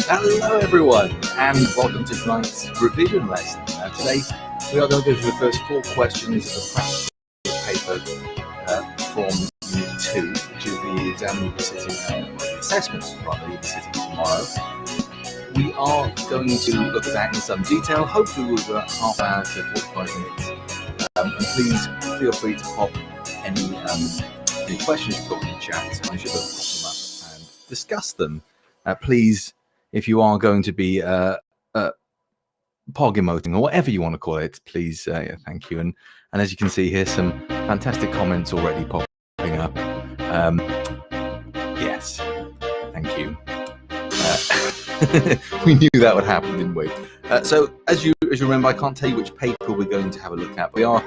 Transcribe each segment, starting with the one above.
Hello everyone and welcome to tonight's revision lesson. Today we are going to go through the first 4 questions of practice paper from Unit 2, which is the exam you'll be sitting, the assessment rather, you'll be sitting tomorrow. We are going to look at that in some detail. Hopefully we'll go half hour to 45 minutes. And please feel free to pop any questions you've got in the chat. I should pop them up and discuss them. Please, if you are going to be pog emoting or whatever you want to call it, please, thank you. And as you can see here, some fantastic comments already popping up. Yes, thank you. We knew that would happen, didn't we? So as you remember, I can't tell you which paper we're going to have a look at. We are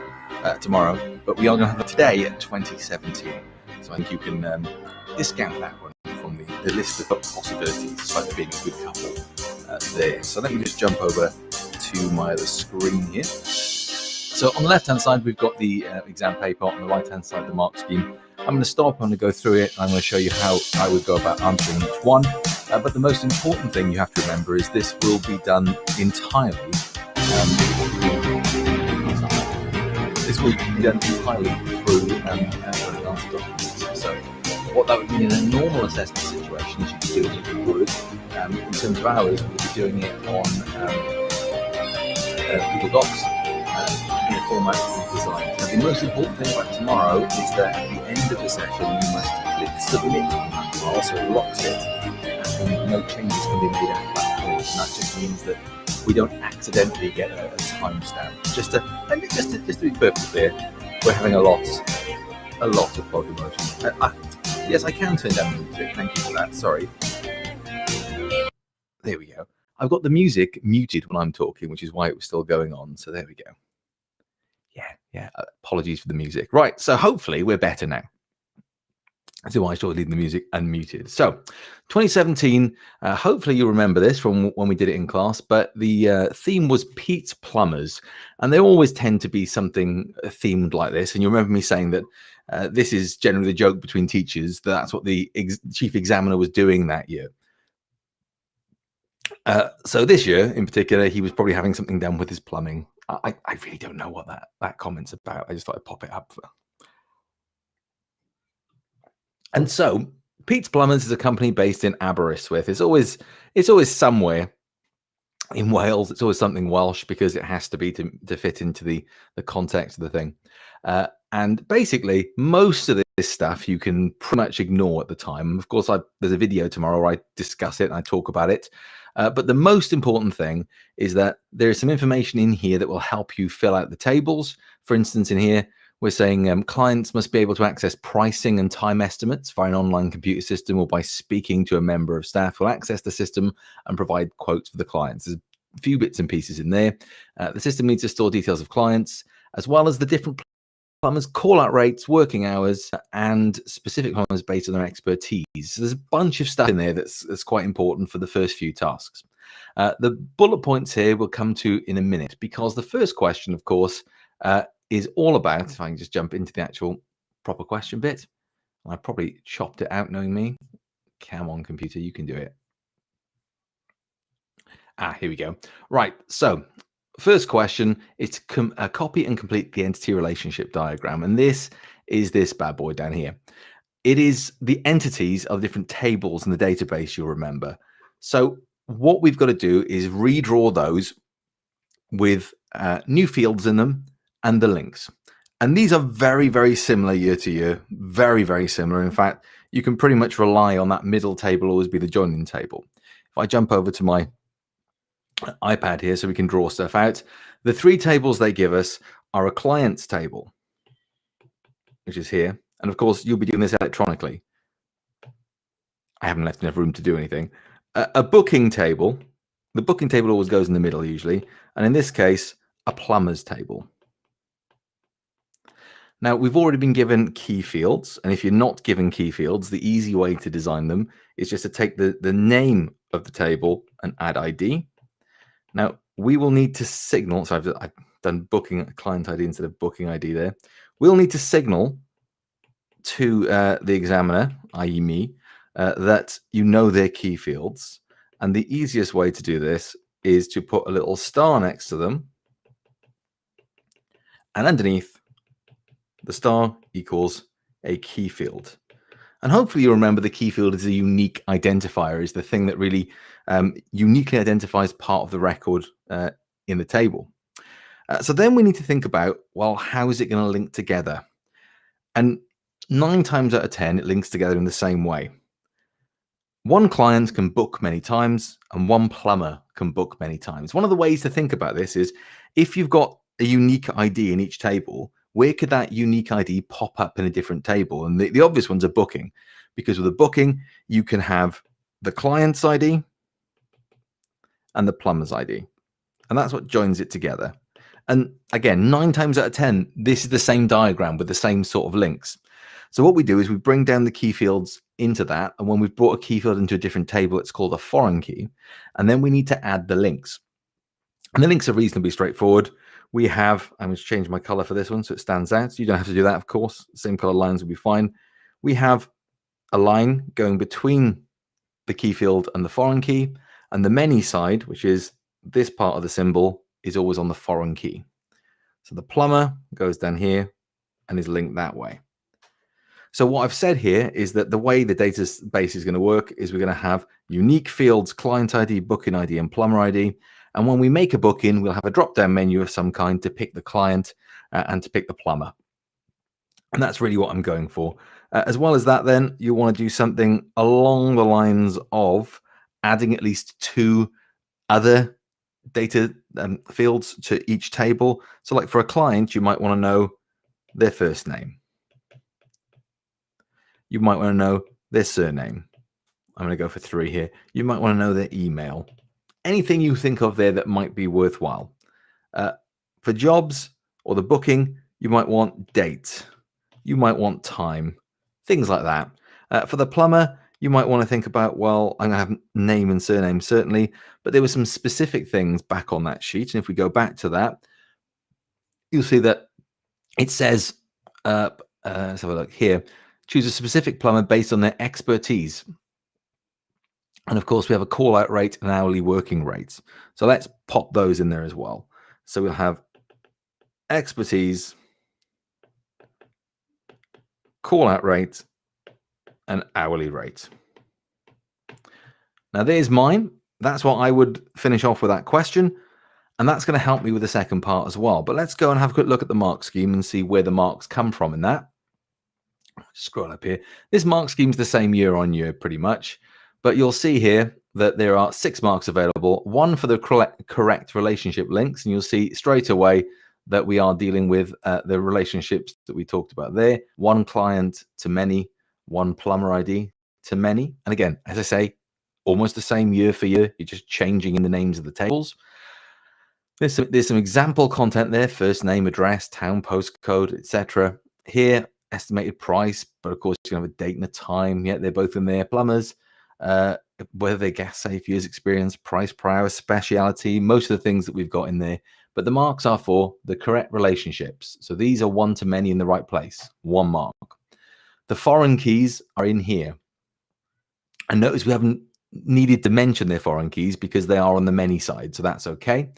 tomorrow, but we are going to have it today at 2017. So I think you can discount that one from the list of possibilities, despite being a good couple there. So let me just jump over to my other screen here. So on the left-hand side, we've got the exam paper. On the right-hand side, the mark scheme. I'm going to stop, I'm going to go through it, and I'm going to show you how I would go about answering each one. But the most important thing you have to remember is this will be done entirely. This will be done entirely through answer documents. So what that would mean in a normal assessment situation is you could do it if you would. In terms of hours, we'll be doing it on Google Docs in a format we've designed. Now, the most important thing about tomorrow is that at the end of the session, you must click submit on that file, so it locks it, and no changes can be made after that point. And that just means that we don't accidentally get a timestamp. Just to be perfectly clear, we're having a lot of pog emotion. Yes, I can turn down the music. Thank you for that. Sorry. There we go. I've got the music muted when I'm talking, which is why it was still going on. So there we go. Yeah. Apologies for the music. Right. So hopefully we're better now. So I started leaving the music unmuted. So 2017, hopefully you remember this from when we did it in class, but the theme was Pete's Plumbers. And they always tend to be something themed like this. And you remember me saying that this is generally the joke between teachers. That's what the chief examiner was doing that year. So this year in particular, he was probably having something done with his plumbing. I really don't know what that comment's about. I just thought I'd pop it up. And so Pete's Plumbers is a company based in Aberystwyth. It's always somewhere in Wales. It's always something Welsh because it has to be to fit into the context of the thing. And basically, most of this stuff you can pretty much ignore at the time. Of course, there's a video tomorrow where I discuss it and I talk about it. But the most important thing is that there is some information in here that will help you fill out the tables. For instance, in here, we're saying clients must be able to access pricing and time estimates via an online computer system or by speaking to a member of staff who will access the system and provide quotes for the clients. There's a few bits and pieces in there. The system needs to store details of clients, as well as the different plumbers' call-out rates, working hours, and specific plumbers based on their expertise. So there's a bunch of stuff in there that's quite important for the first few tasks. The bullet points here we'll come to in a minute, because the first question, of course, is all about, if I can just jump into the actual proper question bit. I probably chopped it out knowing me. Come on, computer, you can do it. Here we go. Right, so first question is to copy and complete the entity relationship diagram. And this is this bad boy down here. It is the entities of different tables in the database, you'll remember. So what we've got to do is redraw those with new fields in them and the links. And these are very, very similar year to year. Very, very similar. In fact, you can pretty much rely on that middle table always be the joining table. If I jump over to my iPad here so we can draw stuff out, the 3 tables they give us are a clients table, which is here. And of course, you'll be doing this electronically. I haven't left enough room to do anything. A booking table. The booking table always goes in the middle usually. And in this case, a plumber's table. Now, we've already been given key fields. And if you're not given key fields, the easy way to design them is just to take the name of the table and add ID. Now, we will need to signal. So I've done booking client ID instead of booking ID there. We'll need to signal to the examiner, i.e. me, that you know their key fields. And the easiest way to do this is to put a little star next to them. And underneath, the star equals a key field. And hopefully you remember the key field is a unique identifier, is the thing that really uniquely identifies part of the record in the table. So then we need to think about, well, how is it going to link together? And 9 times out of 10, it links together in the same way. One client can book many times and one plumber can book many times. One of the ways to think about this is if you've got a unique ID in each table, where could that unique ID pop up in a different table? And the obvious ones are booking, because with a booking, you can have the client's ID and the plumber's ID. And that's what joins it together. And again, 9 times out of 10, this is the same diagram with the same sort of links. So what we do is we bring down the key fields into that. And when we've brought a key field into a different table, it's called a foreign key. And then we need to add the links. And the links are reasonably straightforward. We have, I'm going to change my color for this one so it stands out. You don't have to do that, of course. Same color lines will be fine. We have a line going between the key field and the foreign key. And the many side, which is this part of the symbol, is always on the foreign key. So the plumber goes down here and is linked that way. So what I've said here is that the way the database is going to work is we're going to have unique fields, client ID, booking ID, and plumber ID. And when we make a booking, we'll have a drop-down menu of some kind to pick the client and to pick the plumber. And that's really what I'm going for. As well as that, then, you want to do something along the lines of adding at least 2 other data fields to each table. So like for a client, you might want to know their first name. You might want to know their surname. I'm going to go for 3 here. You might want to know their email. Anything you think of there that might be worthwhile. For jobs or the booking, you might want date. You might want time. Things like that. For the plumber, you might want to think about, well, I'm going to have name and surname, certainly, but there were some specific things back on that sheet. And if we go back to that, you'll see that it says, let's have a look here, choose a specific plumber based on their expertise. And of course, we have a call out rate and hourly working rates. So let's pop those in there as well. So we'll have expertise, call out rate, and hourly rate. Now there's mine. That's what I would finish off with that question. And that's going to help me with the second part as well. But let's go and have a quick look at the mark scheme and see where the marks come from in that. Scroll up here. This mark scheme is the same year on year pretty much. But you'll see here that there are 6 marks available, 1 for the correct relationship links. And you'll see straight away that we are dealing with the relationships that we talked about there. 1 client to many, 1 plumber ID to many. And again, as I say, almost the same year for year. You're just changing in the names of the tables. There's some example content there, first name, address, town, postcode, etc. Here, estimated price, but of course you can have a date and a time. Yeah, they're both in there. Plumbers, whether they're gas safe, years experience, price per hour, speciality, most of the things that we've got in there. But the marks are for the correct relationships. So these are 1 to many in the right place, 1 mark. The foreign keys are in here. And notice we haven't needed to mention their foreign keys because they are on the many side. So that's okay.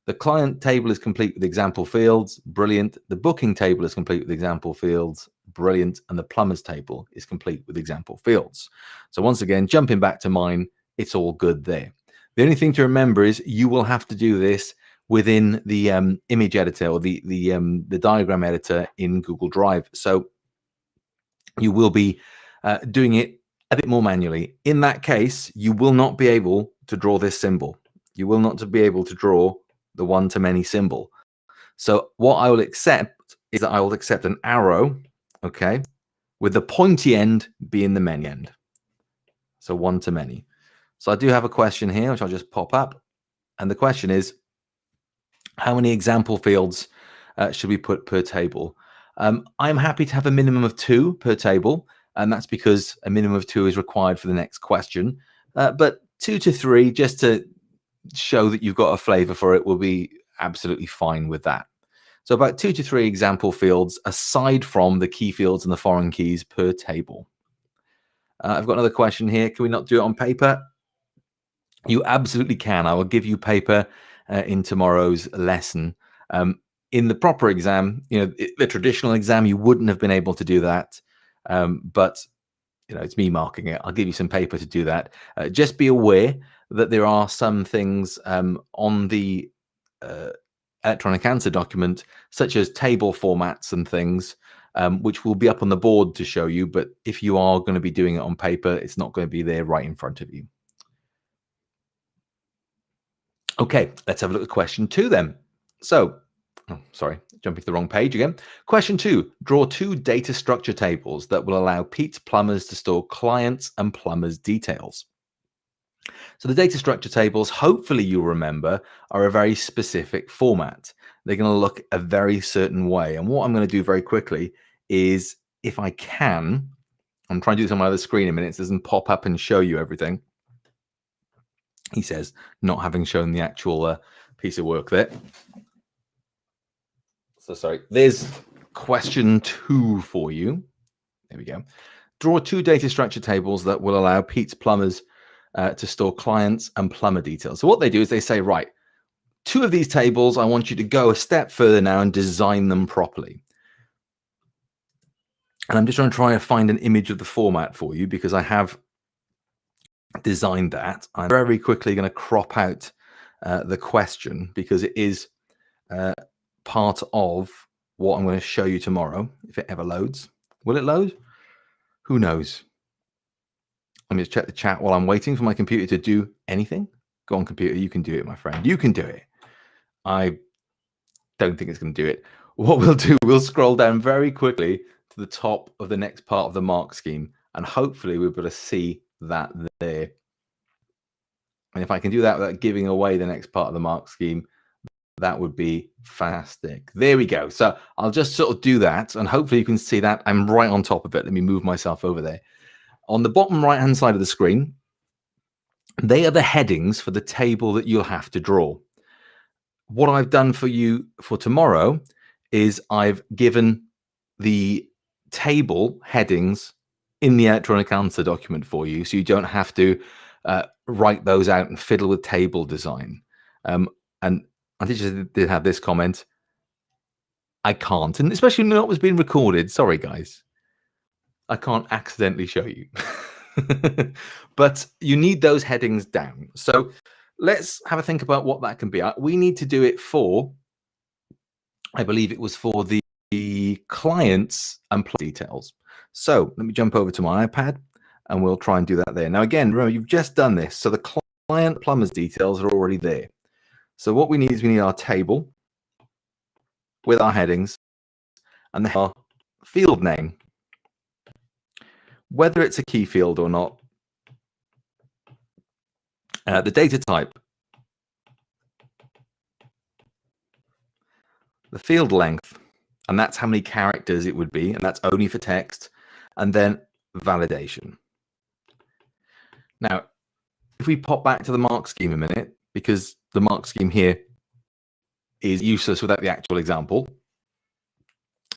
The client table is complete with example fields. Brilliant. The booking table is complete with example fields. Brilliant. And the plumber's table is complete with example fields. So once again, jumping back to mine, it's all good there. The only thing to remember is you will have to do this within the image editor or the diagram editor in Google Drive. So you will be doing it a bit more manually. In that case, you will not be able to draw this symbol. You will not be able to draw the 1 to many symbol. So what I will accept is that I will accept an arrow, okay, with the pointy end being the many end. So 1 to many. So I do have a question here, which I'll just pop up. And the question is, how many example fields should we put per table? I'm happy to have a minimum of 2 per table. And that's because a minimum of 2 is required for the next question. But 2 to 3, just to show that you've got a flavor for it, will be absolutely fine with that. So about 2 to 3 example fields aside from the key fields and the foreign keys per table. I've got another question here. Can we not do it on paper? You absolutely can. I will give you paper in tomorrow's lesson. In the proper exam, the traditional exam, you wouldn't have been able to do that. But it's me marking it. I'll give you some paper to do that. Just be aware that there are some things on the electronic answer document, such as table formats and things, which will be up on the board to show you. But if you are going to be doing it on paper, it's not going to be there right in front of you. Okay, let's have a look at question 2 then. So, sorry, jumping to the wrong page again. Question 2, draw 2 data structure tables that will allow Pete's Plumbers to store clients and plumbers' details. So the data structure tables, hopefully you'll remember, are a very specific format. They're going to look a very certain way. And what I'm going to do very quickly is, if I can, I'm trying to do this on my other screen in a minute, so it doesn't pop up and show you everything. He says, not having shown the actual piece of work there. So sorry, there's question 2 for you. There we go. Draw 2 data structure tables that will allow Pete's Plumbers to store clients and plumber details. So what they do is they say, right, 2 of these tables, I want you to go a step further now and design them properly. And I'm just trying to find an image of the format for you, because I have designed that. I'm very quickly going to crop out the question, because it is part of what I'm going to show you tomorrow, if it ever loads. Will it load? Who knows? Let me just check the chat while I'm waiting for my computer to do anything. Go on, computer, you can do it, my friend. You can do it. I don't think it's going to do it. What we'll do, we'll scroll down very quickly to the top of the next part of the mark scheme, and hopefully we'll be able to see that there. And if I can do that without giving away the next part of the mark scheme, that would be fantastic. There we go. So I'll just sort of do that, and hopefully you can see that. I'm right on top of it. Let me move myself over there. On the bottom right-hand side of the screen, they are the headings for the table that you'll have to draw. What I've done for you for tomorrow is I've given the table headings in the electronic answer document for you, so you don't have to write those out and fiddle with table design. And I did have this comment. I can't, and especially when it was being recorded. Sorry, guys. I can't accidentally show you. But you need those headings down. So let's have a think about what that can be. We need to do it for, I believe it was for the clients and details. So let me jump over to my iPad and we'll try and do that there. Now, again, remember, you've just done this. So the client plumbers details are already there. So what we need is we need our table with our headings and our field name. Whether it's a key field or not, the data type, the field length, and that's how many characters it would be, and that's only for text, and then validation. Now, if we pop back to the mark scheme a minute, because the mark scheme here is useless without the actual example,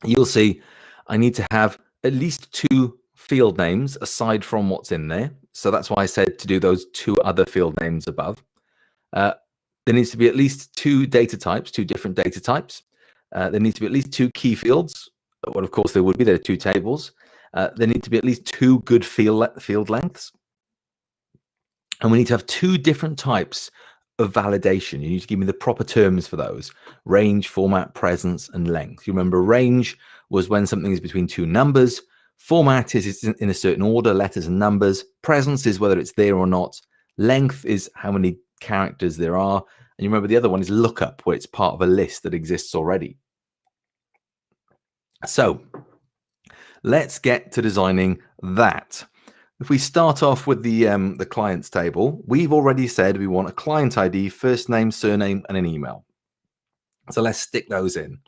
you'll see I need to have at least 2 field names aside from what's in there. So that's why I said to do those 2 other field names above. There needs to be at least 2 data types, 2 different data types. There needs to be at least 2 key fields. Well, of course, there would be. There are 2 tables. There need to be at least 2 good field lengths. And we need to have 2 different types of validation. You need to give me the proper terms for those: range, format, presence, and length. You remember, range was when something is between 2 numbers. Format is it's in a certain order, letters and numbers. Presence is whether it's there or not. Length is how many characters there are. And you remember the other one is lookup, where it's part of a list that exists already. So let's get to designing that. If we start off with the clients table, we've already said we want a client ID, first name, surname, and an email. So let's stick those in.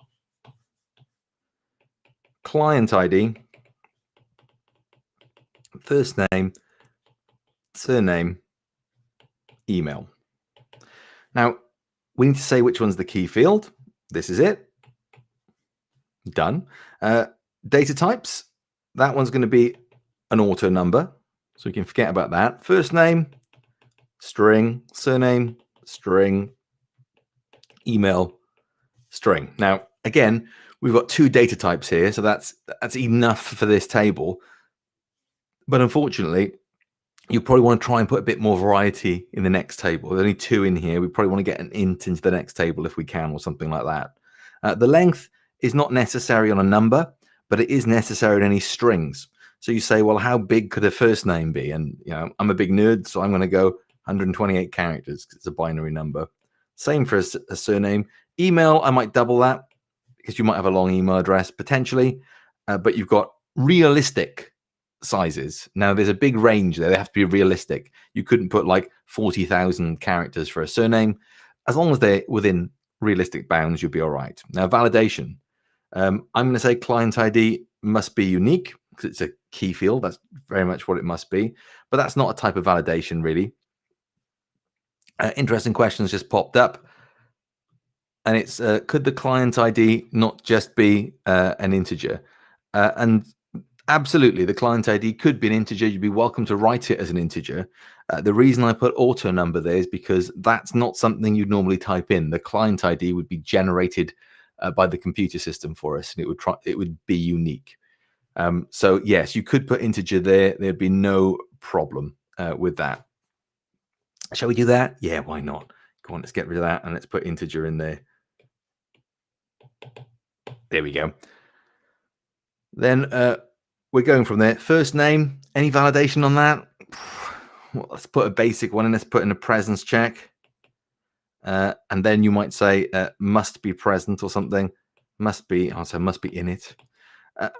Client ID, first name, surname, email. Now, we need to say which one's the key field. This is it. Done. Data types, that one's going to be an auto number, so we can forget about that. First name, string, surname, string, email, string. Now, again, we've got 2 data types here, so that's enough for this table. But unfortunately, you probably want to try and put a bit more variety in the next table. There's only 2 in here. We probably want to get an int into the next table if we can, or something like that. The length is not necessary on a number, but it is necessary in any strings. So you say, well, how big could a first name be? And I'm a big nerd, so I'm going to go 128 characters because it's a binary number. Same for a surname. Email, I might double that because you might have a long email address potentially, but you've got realistic sizes. Now there's a big range there. They have to be realistic. You couldn't put like 40,000 characters for a surname. As long as they're within realistic bounds, you'll be all right. Now validation. I'm going to say client ID must be unique because it's a key field. That's very much what it must be. But that's not a type of validation really. Interesting questions just popped up. And it's could the client ID not just be an integer? And absolutely, the client ID could be an integer. You'd be welcome to write it as an integer. The reason I put auto number there is because that's not something you'd normally type in. The client ID would be generated by the computer system for us, and it would be unique. So yes, you could put integer there. There'd be no problem with that. Shall we do that? Yeah, why not? Go on, let's get rid of that and let's put integer in there. There we go. Then we're going from there. First name, any validation on that? Well, let's put a basic one in. Let's put in a presence check. And then you might say must be present or something. Must be, also must be in it.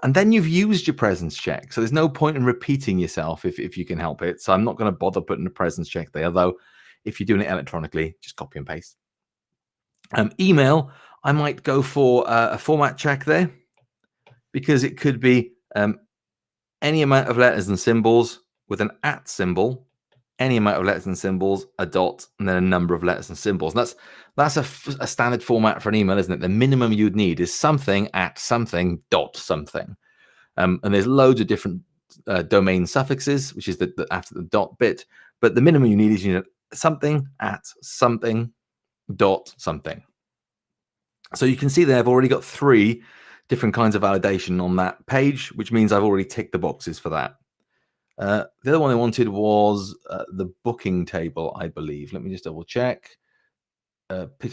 And then you've used your presence check. So there's no point in repeating yourself if you can help it. So I'm not going to bother putting a presence check there. Although if you're doing it electronically, just copy and paste. Email, I might go for a format check there, because it could be any amount of letters and symbols with an @ symbol, any amount of letters and symbols, a dot, and then a number of letters and symbols. And that's a standard format for an email, isn't it? The minimum you'd need is something @ something dot something. And there's loads of different domain suffixes, which is the after the dot bit. But the minimum you need is something @ something dot something. So you can see there I've already got 3 different kinds of validation on that page, which means I've already ticked the boxes for that. The other one I wanted was the booking table, I believe. Let me just double check.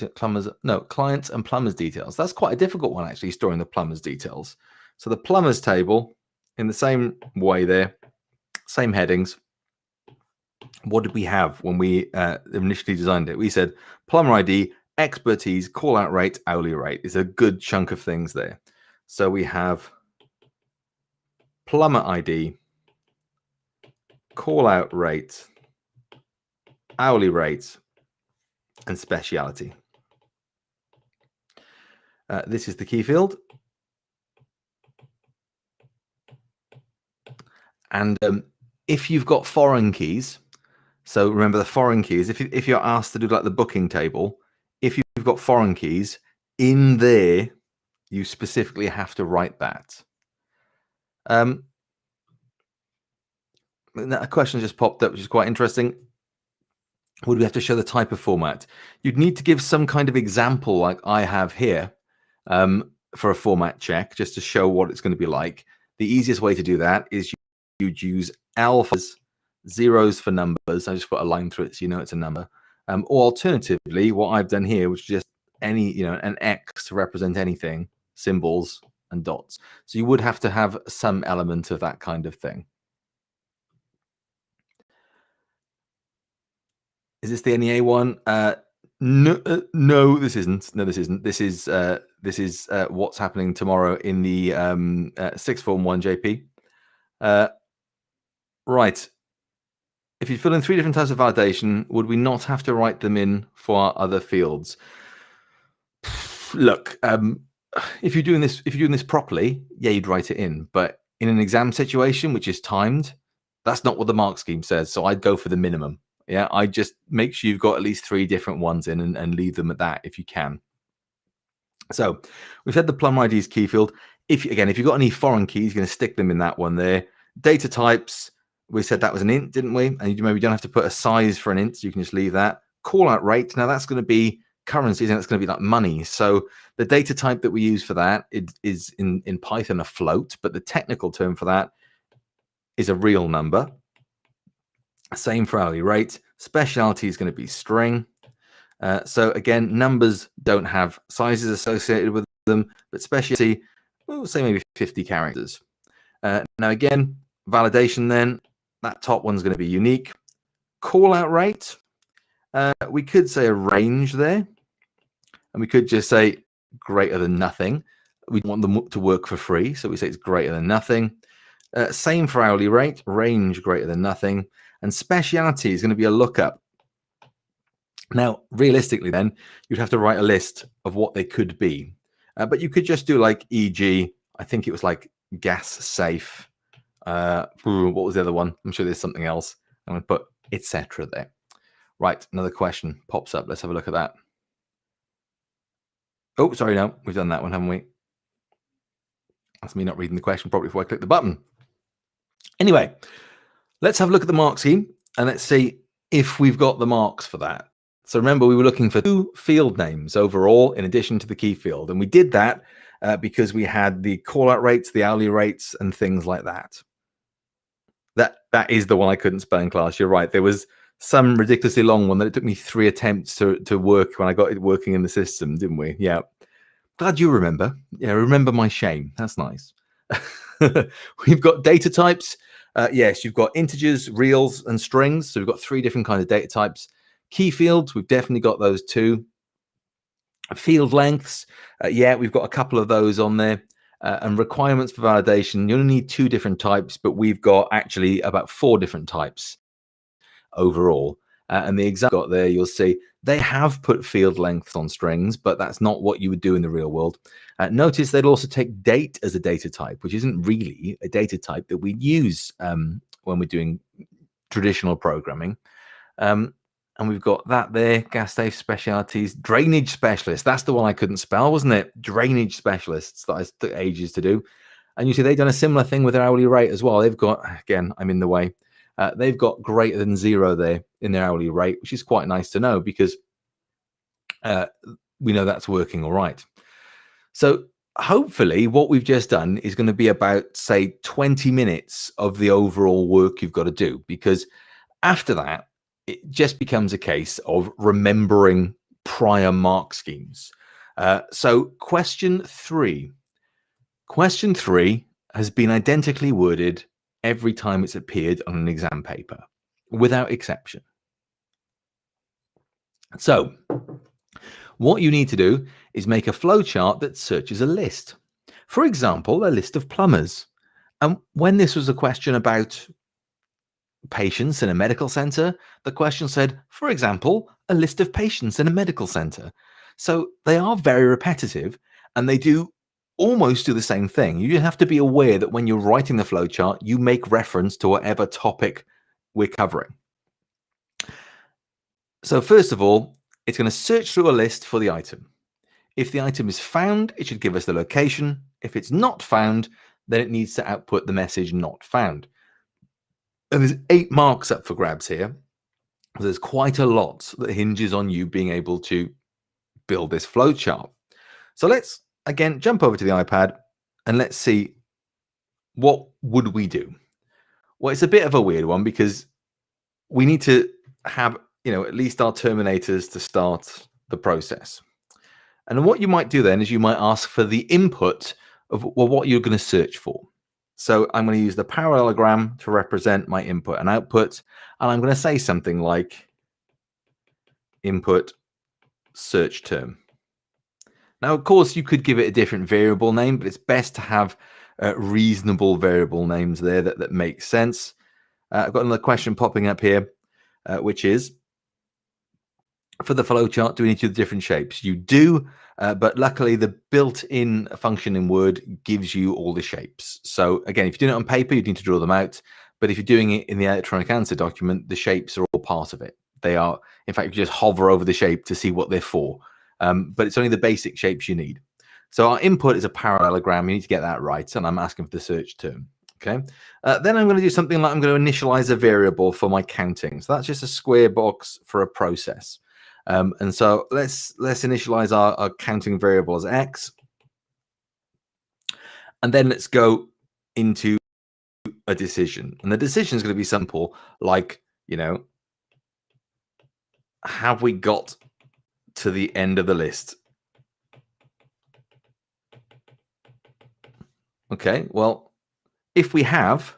Clients and plumbers details. That's quite a difficult one, actually, storing the plumbers details. So the plumbers table, in the same way there, same headings. What did we have when we initially designed it? We said plumber ID, expertise, call out rate, hourly rate. Is a good chunk of things there. So we have plumber ID, call out rate, hourly rate, and speciality. This is the key field. And if you've got foreign keys, so remember the foreign keys, if you're asked to do like the booking table, if you've got foreign keys in there, you specifically have to write that. A question just popped up, which is quite interesting. Would we have to show the type of format? You'd need to give some kind of example like I have here for a format check, just to show what it's going to be like. The easiest way to do that is you'd use alphas, zeros for numbers. I just put a line through it so you know it's a number. Or alternatively, what I've done here, which is just any, an X to represent anything, symbols and dots. So you would have to have some element of that kind of thing. Is this the NEA one? No, this isn't. No, this isn't. This is what's happening tomorrow in the 6th Form 1 JP. Right. If you fill in 3 different types of validation, would we not have to write them in for our other fields? Look, if you're doing this properly, yeah, you'd write it in. But in an exam situation, which is timed, that's not what the mark scheme says. So I'd go for the minimum. Yeah, I just make sure you've got at least 3 different ones in and leave them at that if you can. So we've had the plumber IDs key field. If you've got any foreign keys, you're going to stick them in that one there. Data types, We said that was an int, didn't we? And you maybe don't have to put a size for an int, so you can just leave that. Call out rate. Now that's going to be currencies, and it's going to be like money. So the data type that we use for that is in Python a float, but the technical term for that is a real number. Same for hourly rate. Specialty is going to be string. So again, numbers don't have sizes associated with them, but specialty, we'll say maybe 50 characters. Now again, validation then, that top one's going to be unique. Call out rate, we could say a range there, and we could just say greater than nothing. We want them to work for free, so we say it's greater than nothing. Same for hourly rate, range greater than nothing, and speciality is going to be a lookup. Now, realistically, then you'd have to write a list of what they could be, but you could just do like, e.g., I think it was like gas safe. What was the other one? I'm sure there's something else. I'm going to put etc. there. Right, another question pops up. Let's have a look at that. Oh, sorry, no, we've done that one, haven't we? That's me not reading the question probably before I click the button. Anyway, let's have a look at the mark scheme, and let's see if we've got the marks for that. So remember, we were looking for 2 field names overall in addition to the key field, and we did that because we had the call-out rates, the hourly rates, and things like that. That is the one I couldn't spell in class. You're right. There was some ridiculously long one that it took me 3 attempts to work when I got it working in the system, didn't we? Yeah. Glad you remember. Yeah, remember my shame. That's nice. We've got data types. Yes, you've got integers, reals, and strings. So we've got 3 different kinds of data types. Key fields, we've definitely got those too. Field lengths, yeah, we've got a couple of those on there. And requirements for validation, you only need 2 different types, but we've got actually about 4 different types overall. And the example got there, you'll see they have put field lengths on strings, but that's not what you would do in the real world. Notice they'd also take date as a data type, which isn't really a data type that we use when we're doing traditional programming. And we've got that there, gas safe specialties, drainage specialists. That's the one I couldn't spell, wasn't it? Drainage specialists that I took ages to do. And you see they've done a similar thing with their hourly rate as well. They've got, again, I'm in the way. They've got greater than 0 there in their hourly rate, which is quite nice to know because we know that's working all right. So hopefully what we've just done is going to be about, say, 20 minutes of the overall work you've got to do, because after that, it just becomes a case of remembering prior mark schemes. So question 3. Question 3 has been identically worded every time it's appeared on an exam paper, without exception. So what you need to do is make a flowchart that searches a list. For example, a list of plumbers. And when this was a question about patients in a medical center, the question said, for example, a list of patients in a medical center. So they are very repetitive, and they do almost do the same thing. You have to be aware that when you're writing the flowchart, you make reference to whatever topic we're covering. So first of all, it's going to search through a list for the item. If the item is found, it should give us the location. If it's not found, then it needs to output the message not found. And there's 8 marks up for grabs here. There's quite a lot that hinges on you being able to build this flowchart. So let's, again, jump over to the iPad and let's see what would we do. Well, it's a bit of a weird one because we need to have, at least our terminators to start the process. And what you might do then is you might ask for the input of what you're going to search for. So I'm going to use the parallelogram to represent my input and output, and I'm going to say something like input search term. Now, of course, you could give it a different variable name, but it's best to have reasonable variable names there that make sense. I've got another question popping up here, which is, for the flowchart, do we need to do the different shapes? You do, but luckily the built-in function in Word gives you all the shapes. So again, if you're doing it on paper, you need to draw them out. But if you're doing it in the electronic answer document, the shapes are all part of it. They are, in fact, you just hover over the shape to see what they're for. But it's only the basic shapes you need. So our input is a parallelogram. You need to get that right. And I'm asking for the search term. Okay. Then I'm going to do something like I'm going to initialize a variable for my counting. So that's just a square box for a process. And so let's initialize our counting variable as x. And then let's go into a decision. And the decision is going to be simple, like, have we got to the end of the list? Okay, well, if we have,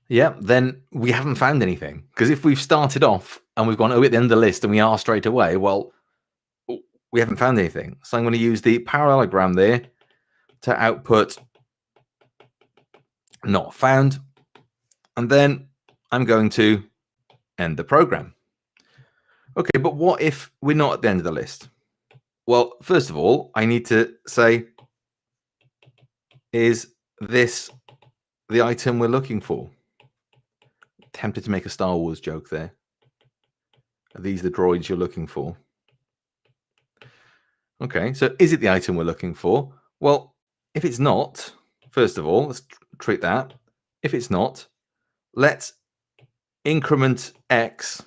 yeah, then we haven't found anything. Because if we've started off and we've gone, at the end of the list and we are straight away, well, we haven't found anything. So I'm going to use the parallelogram there to output not found. And then I'm going to end the program. Okay, but what if we're not at the end of the list? Well, first of all, I need to say, is this the item we're looking for? Tempted to make a Star Wars joke there. Are these the droids you're looking for? Okay, so is it the item we're looking for? Well, if it's not, first of all, let's treat that. If it's not, let's increment x.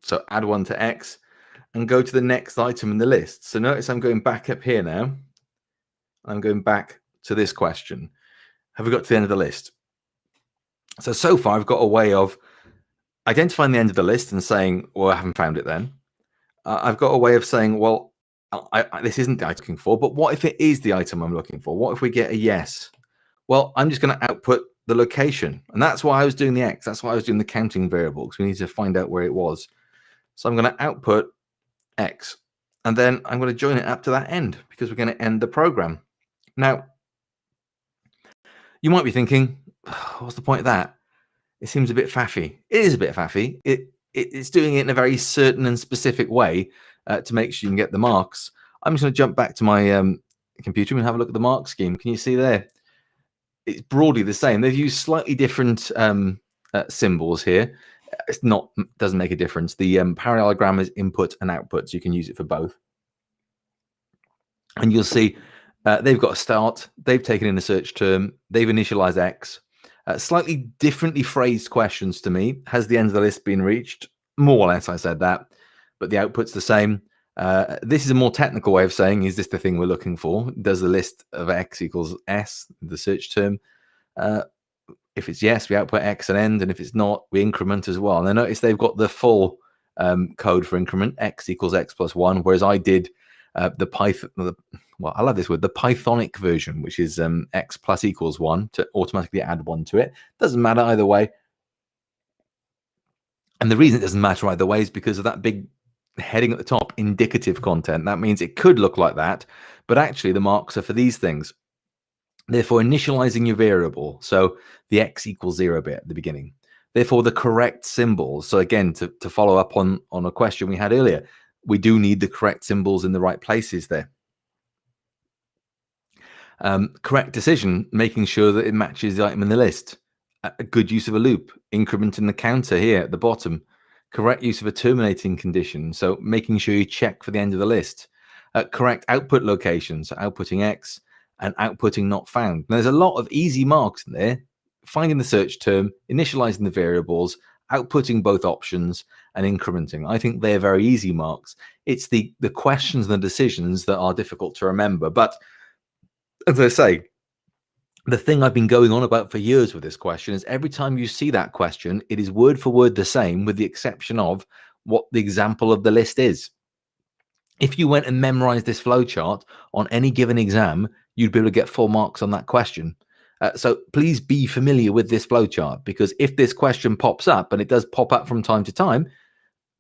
So add 1 to x and go to the next item in the list. So notice I'm going back up here now. I'm going back to this question. Have we got to the end of the list? So far I've got a way of identifying the end of the list and saying, well, I haven't found it then. I've got a way of saying, well, this isn't the item I'm looking for, but what if it is the item I'm looking for? What if we get a yes? Well, I'm just going to output the location. And that's why I was doing the x. That's why I was doing the counting variable, because we need to find out where it was. So I'm going to output x. And then I'm going to join it up to that end, because we're going to end the program. Now, you might be thinking, what's the point of that? It seems a bit faffy. It is a bit faffy. It's doing it in a very certain and specific way to make sure you can get the marks. I'm just going to jump back to my computer and have a look at the mark scheme. Can you see there? It's broadly the same. They've used slightly different symbols here. Doesn't make a difference. The parallelogram is input and output, so you can use it for both. And you'll see they've got a start. They've taken in a search term. They've initialized x. Slightly differently phrased questions to me. Has the end of the list been reached? More or less, I said that, but the output's the same. This is a more technical way of saying, is this the thing we're looking for? Does the list of x equals s, the search term? If it's yes, we output x and end, and if it's not, we increment as well. And I notice they've got the full code for increment, x equals x plus 1, whereas I did the Python, I love this word, the Pythonic version, which is x plus equals 1 to automatically add 1 to it. Doesn't matter either way. And the reason it doesn't matter either way is because of that big heading at the top, indicative content. That means it could look like that, but actually the marks are for these things. Therefore, initializing your variable, so the x equals 0 bit at the beginning. Therefore, the correct symbols. So again, to follow up on a question we had earlier, we do need the correct symbols in the right places there. Correct decision, making sure that it matches the item in the list. A good use of a loop, incrementing the counter here at the bottom. Correct use of a terminating condition, so making sure you check for the end of the list. Correct output location, so outputting x and outputting not found. And there's a lot of easy marks in there. Finding the search term, initializing the variables, outputting both options, and incrementing. I think they're very easy marks. It's the questions and the decisions that are difficult to remember. But as I say, the thing I've been going on about for years with this question is every time you see that question, it is word for word the same, with the exception of what the example of the list is. If you went and memorized this flowchart on any given exam, you'd be able to get full marks on that question. So please be familiar with this flowchart, because if this question pops up, and it does pop up from time to time,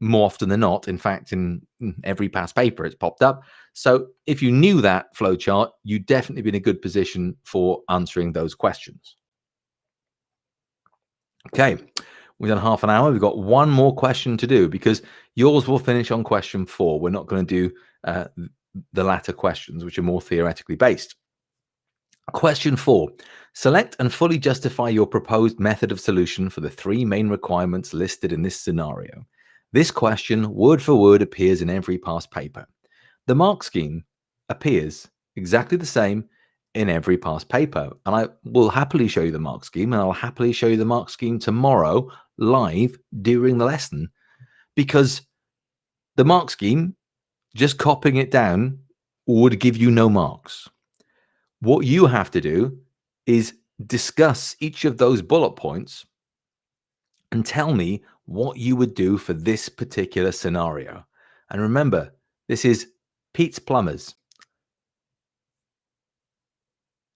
more often than not, in fact, in every past paper it's popped up. So if you knew that flowchart, you'd definitely be in a good position for answering those questions. Okay, we've done half an hour. We've got one more question to do, because yours will finish on question 4. We're not going to do the latter questions, which are more theoretically based. Question 4. Select and fully justify your proposed method of solution for the 3 main requirements listed in this scenario. This question, word for word, appears in every past paper. The mark scheme appears exactly the same in every past paper. And I will happily show you the mark scheme, and I'll happily show you the mark scheme tomorrow live during the lesson, because the mark scheme, just copying it down, would give you no marks. What you have to do is discuss each of those bullet points and tell me what you would do for this particular scenario. And remember, this is Pete's Plumbers.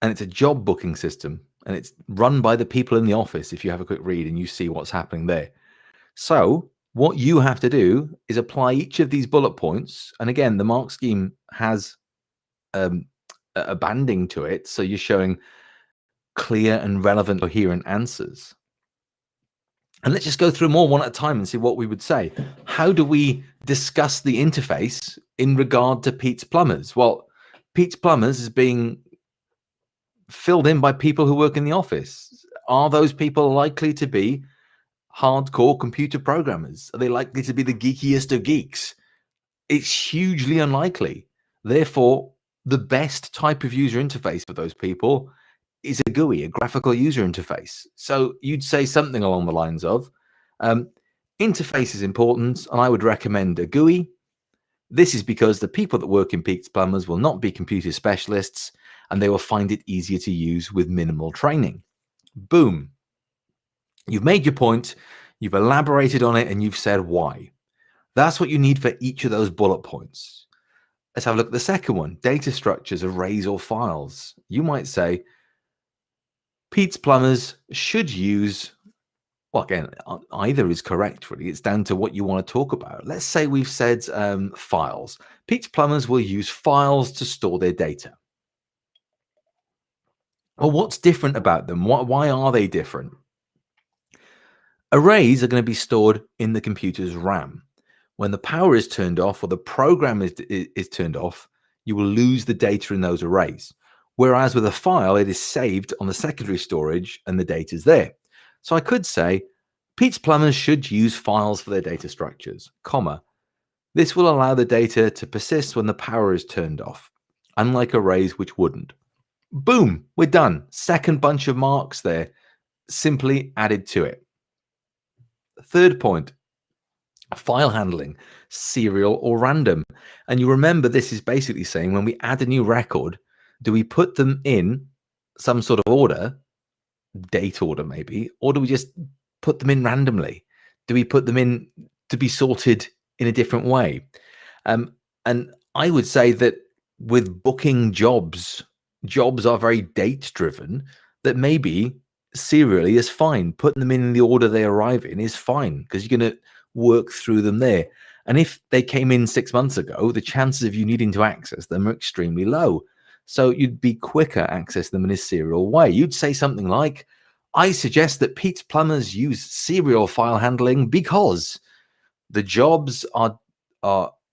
And it's a job booking system, and it's run by the people in the office. If you have a quick read and you see what's happening there. So what you have to do is apply each of these bullet points. And again, the mark scheme has a banding to it. So you're showing clear and relevant, coherent answers. And let's just go through them all one at a time and see what we would say. How do we discuss the interface in regard to Pete's Plumbers? Well, Pete's Plumbers is being filled in by people who work in the office. Are those people likely to be hardcore computer programmers? Are they likely to be the geekiest of geeks? It's hugely unlikely. Therefore, the best type of user interface for those people is a GUI, a graphical user interface. So you'd say something along the lines of, interface is important, and I would recommend a GUI. This is because the people that work in Pete's Plumbers will not be computer specialists, and they will find it easier to use with minimal training. Boom. You've made your point, you've elaborated on it, and you've said why. That's what you need for each of those bullet points. Let's have a look at the second one, data structures, arrays, or files. You might say, Pete's Plumbers should use, well, again, either is correct, really. It's down to what you want to talk about. Let's say we've said files. Pete's Plumbers will use files to store their data. Well, what's different about them? Why are they different? Arrays are going to be stored in the computer's RAM. When the power is turned off or the program is turned off, you will lose the data in those arrays. Whereas with a file, it is saved on the secondary storage and the data is there. So I could say, Pete's Plumbers should use files for their data structures, comma. This will allow the data to persist when the power is turned off, unlike arrays which wouldn't. Boom, we're done. Second bunch of marks there, simply added to it. Third point, file handling, serial or random. And you remember this is basically saying when we add a new record, do we put them in some sort of order, date order maybe, or do we just put them in randomly? Do we put them in to be sorted in a different way? And I would say that with booking jobs are very date driven, that maybe serially is fine. Putting them in the order they arrive in is fine because you're going to work through them there. And if they came in 6 months ago, the chances of you needing to access them are extremely low. So you'd be quicker access them in a serial way. You'd say something like, I suggest that Pete's Plumbers use serial file handling because the jobs are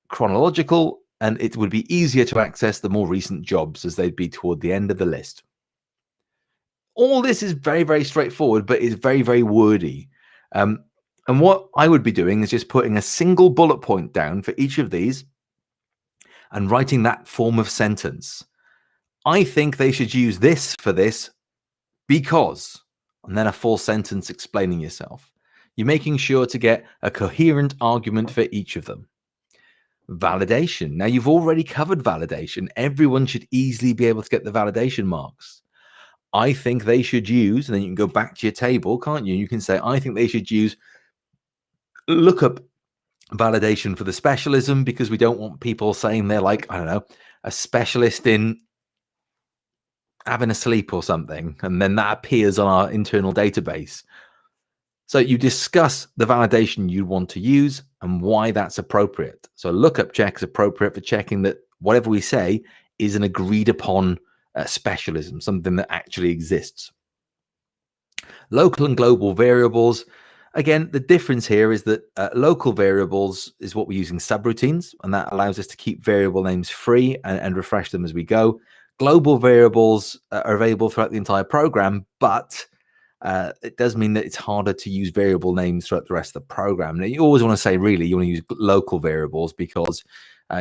chronological and it would be easier to access the more recent jobs as they'd be toward the end of the list. All this is very, very straightforward, but is very, very wordy. And what I would be doing is just putting a single bullet point down for each of these and writing that form of sentence. I think they should use this for this because, and then a full sentence explaining yourself. You're making sure to get a coherent argument for each of them. Validation. Now, you've already covered validation. Everyone should easily be able to get the validation marks. I think they should use, and then you can go back to your table, can't you? You can say, I think they should use lookup validation for the specialism because we don't want people saying they're like, I don't know, a specialist in having a sleep or something, and then that appears on our internal database. So you discuss the validation you want to use and why that's appropriate. So lookup check is appropriate for checking that whatever we say is an agreed upon specialism, something that actually exists. Local and global variables. Again, the difference here is that local variables is what we're using subroutines, and that allows us to keep variable names free and refresh them as we go. Global variables are available throughout the entire program, but it does mean that it's harder to use variable names throughout the rest of the program. Now, you always want to say, really, you want to use local variables because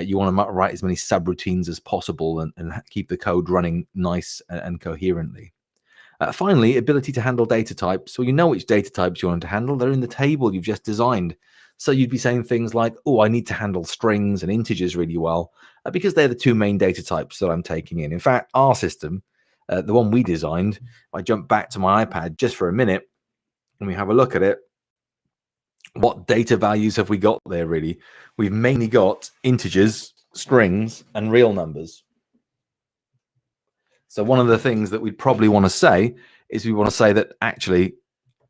You want to write as many subroutines as possible and keep the code running nice and coherently. Finally, ability to handle data types. So you know which data types you want to handle. They're in the table you've just designed. So you'd be saying things like, oh, I need to handle strings and integers really well because they're the two main data types that I'm taking in. In fact, our system, the one we designed, I jump back to my iPad just for a minute and we have a look at it. What data values have we got there, really? We've mainly got integers, strings, and real numbers. So one of the things that we'd probably want to say is we want to say that actually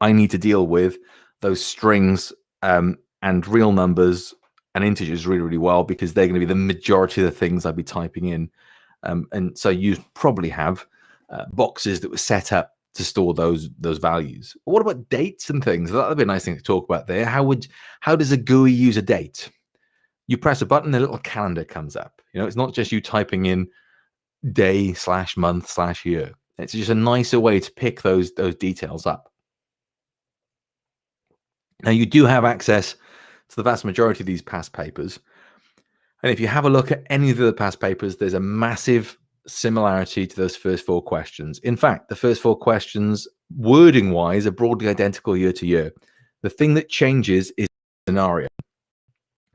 I need to deal with those strings and real numbers and integers really, really well, because they're going to be the majority of the things I'd be typing in. And so you probably have boxes that were set up to store those values. But what about dates and things? That would be a nice thing to talk about there. How does a GUI use a date? You press a button, a little calendar comes up. It's not just you typing in day/month/year. It's just a nicer way to pick those details up. Now you do have access to the vast majority of these past papers. And if you have a look at any of the past papers, there's a massive similarity to those first 4 questions. In fact, the first 4 questions, wording wise, are broadly identical year to year. The thing that changes is scenario.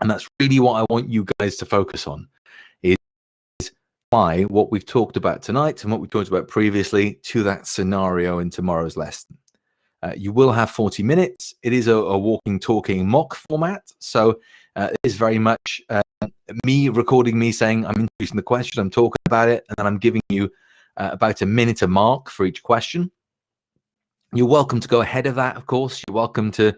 And that's really what I want you guys to focus on, is apply what we've talked about tonight and what we talked about previously to that scenario in tomorrow's lesson. You will have 40 minutes. It is a walking, talking mock format. So it is very much me recording me saying I'm introducing the question, I'm talking about it, and then I'm giving you about a minute a mark for each question. You're welcome to go ahead of that, of course. You're welcome to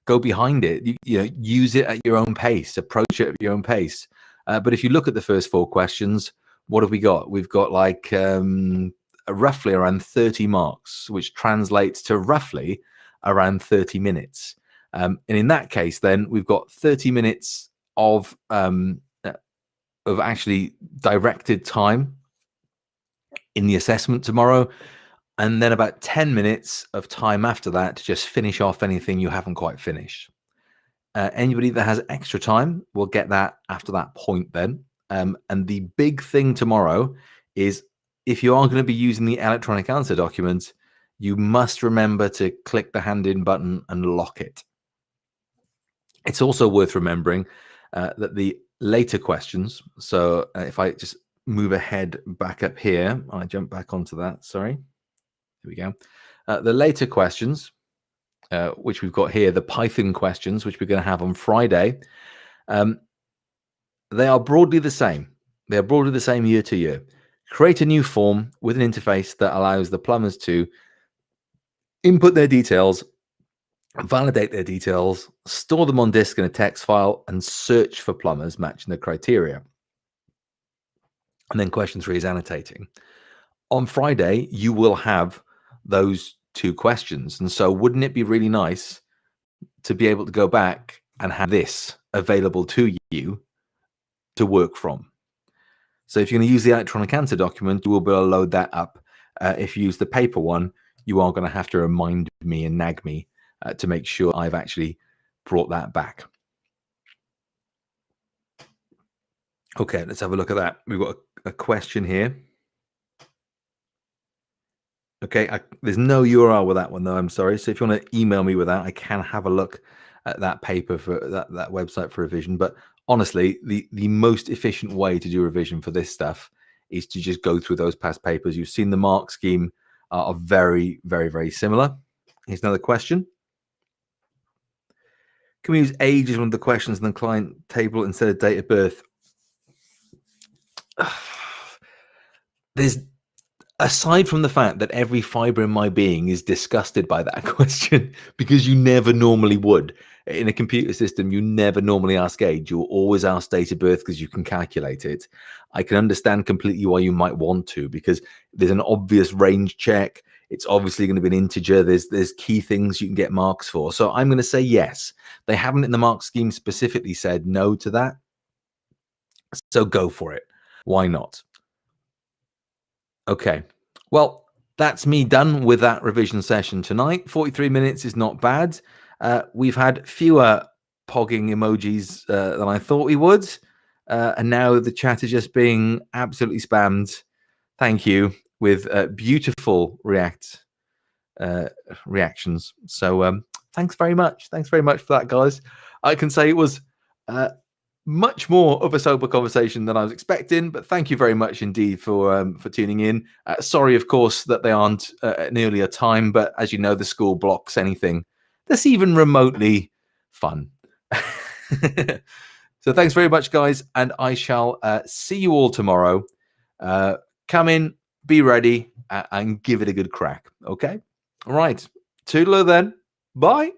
go behind it. Use it at your own pace, approach it at your own pace. But if you look at the first 4 questions, what have we got? We've got like roughly around 30 marks, which translates to roughly around 30 minutes. And in that case, then we've got 30 minutes of actually directed time in the assessment tomorrow, and then about 10 minutes of time after that to just finish off anything you haven't quite finished. Anybody that has extra time will get that after that point then. And the big thing tomorrow is, if you are going to be using the electronic answer document, you must remember to click the hand in button and lock it. It's also worth remembering that the later questions, so if I just move ahead back up here, I jump back onto that, sorry. Here we go. The later questions, which we've got here, the Python questions, which we're going to have on Friday, they are broadly the same. They are broadly the same year to year. Create a new form with an interface that allows the plumbers to input their details, validate their details, store them on disk in a text file, and search for plumbers matching the criteria. And then question 3 is annotating. On Friday, you will have those 2 questions. And so wouldn't it be really nice to be able to go back and have this available to you to work from? So if you're going to use the electronic answer document, you will be able to load that up. If you use the paper one, you are going to have to remind me and nag me to make sure I've actually brought that back. Okay, let's have a look at that. We've got a question here. Okay, there's no URL with that one, though. I'm sorry. So if you want to email me with that, I can have a look at that paper for that website for revision. But honestly, the most efficient way to do revision for this stuff is to just go through those past papers. You've seen the mark scheme are very, very, very similar. Here's another question. Can we use age as one of the questions in the client table instead of date of birth? There's, aside from the fact that every fiber in my being is disgusted by that question, because you never normally would. In a computer system, you never normally ask age. You'll always ask date of birth because you can calculate it. I can understand completely why you might want to, because there's an obvious range check. It's obviously going to be an integer. There's key things you can get marks for. So I'm going to say yes. They haven't in the mark scheme specifically said no to that. So go for it. Why not? Okay. Well, that's me done with that revision session tonight. 43 minutes is not bad. We've had fewer pogging emojis than I thought we would. and now the chat is just being absolutely spammed. Thank you, with beautiful reactions. So thanks very much. Thanks very much for that, guys. I can say it was much more of a sober conversation than I was expecting, but thank you very much indeed for tuning in. Sorry, of course, that they aren't at an earlier time, but as you know, the school blocks anything that's even remotely fun. So thanks very much, guys, and I shall see you all tomorrow. Come in, be ready, and give it a good crack. Okay? All right. Toodaloo then. Bye.